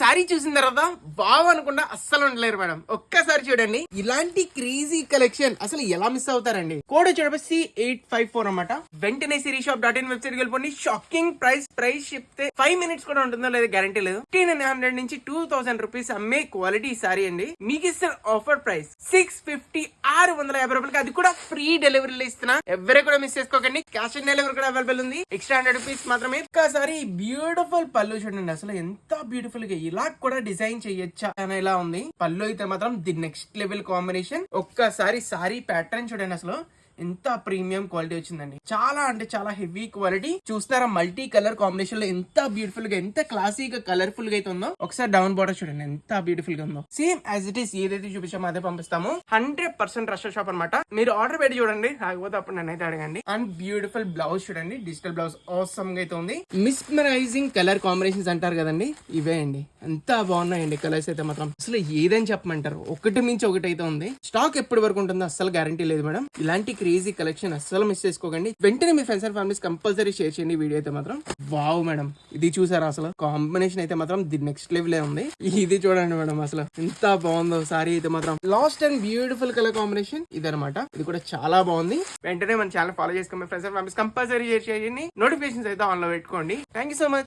Sorry చూసిన తర్వాత wow అనుకుండా అస్సలు ఉండలేరు మేడం. ఒక్కసారి చూడండి, ఇలాంటి క్రేజీ కలెక్షన్ అసలు ఎలా మిస్ అవుతారండి. కోడ్ వచ్చేసి C854 అనమాట. వెంటనే సిరీషాప్.in వెబ్సైట్ వెళ్ళిపోండి. షాకింగ్ ప్రైస్ చెప్తే 5 మినిట్స్ కూడా ఉంటుందో లేదా గ్యారంటీ లేదు. 1500 నుంచి 2000 రూపీస్ అమ్మే క్వాలిటీ సారీ అండి. మీకు ఇస్తున్న ఆఫర్ ప్రైస్ 650 650 రూపాయలకి, అది కూడా ఫ్రీ డెలివరీలో ఇస్తున్నా. ఎవరే కూడా మిస్ చేసుకోకండి. క్యాష్ ఆన్ డెలివరీ కూడా అవైలబుల్ ఉంది. ఎక్స్ట్రా 100 రూపీస్ మాత్రమే. ఒక్కసారి బ్యూటిఫుల్ పళ్ళు చూడండి, అసలు ఎంత బ్యూటిఫుల్ గా ఇలా కూడా డిజైన్ చేయొచ్చా అని ఇలా ఉంది. పళ్ళు అయితే మాత్రం ది నెక్స్ట్ లెవెల్ కాంబినేషన్. ఒక్కసారి సారీ ప్యాటర్న్ చూడండి, అసలు ఎంత ప్రీమియం క్వాలిటీ వచ్చిందండి. చాలా అంటే చాలా హెవీ క్వాలిటీ. చూస్తారా మల్టీ కలర్ కాంబినేషన్ లో ఎంత బ్యూటిఫుల్ గా, ఎంత క్లాసీగా కలర్ఫుల్ గా అయితే ఉందో. ఒకసారి డౌన్ బార్డర్ చూడండి ఎంత బ్యూటిఫుల్ గా ఉందో. సేమ్ యాజ్ ఇట్ ఈస్ ఏదైతే చూపించామో అదే పంపిస్తాము. 100% రష్ షాప్ అనమాట. మీరు ఆర్డర్ పెట్టి చూడండి, కాకపోతే అప్పుడు నన్నైతే అడగండి. అండ్ బ్యూటిఫుల్ బ్లౌజ్ చూడండి, డిజిటల్ బ్లౌజ్ ఆసమ్ గా అయితే ఉంది. మిస్మరైజింగ్ కలర్ కాంబినేషన్స్ అంటారు కదండి, ఇవే అండి. ఎంత బాగున్నాయండి కలర్స్ అయితే మాత్రం. అసలు ఏదని చెప్పమంటారు, ఒకటి మించి ఒకటి అయితే ఉంది. స్టాక్ ఎప్పటి వరకు ఉంటుందో అస్సలు గ్యారంటీ లేదు మేడం. ఇలాంటి క్రేజీ కలెక్షన్ అస్సలు మిస్ చేసుకోకండి. వెంటనే మీ friends and families compulsory share చేయండి వీడియో అయితే మాత్రం. వావ్ మేడం, ఇది చూసారా అసలు కాంబినేషన్ అయితే మాత్రం ది నెక్స్ట్ లెవెల్ ఉంది. ఇది చూడండి మేడం, అసలు ఎంత బాగుందో సారీ అయితే మాత్రం. Last and beautiful colour combination ఇదనమాట. ఇది కూడా చాలా బాగుంది. వెంటనే మన ఛానల్ ఫాలో చేసుకోండి. మీ friends and families compulsory share చేయండి. నోటిఫికేషన్స్ అయితే ఆన్ లో పెట్టుకోండి. Thank you so much.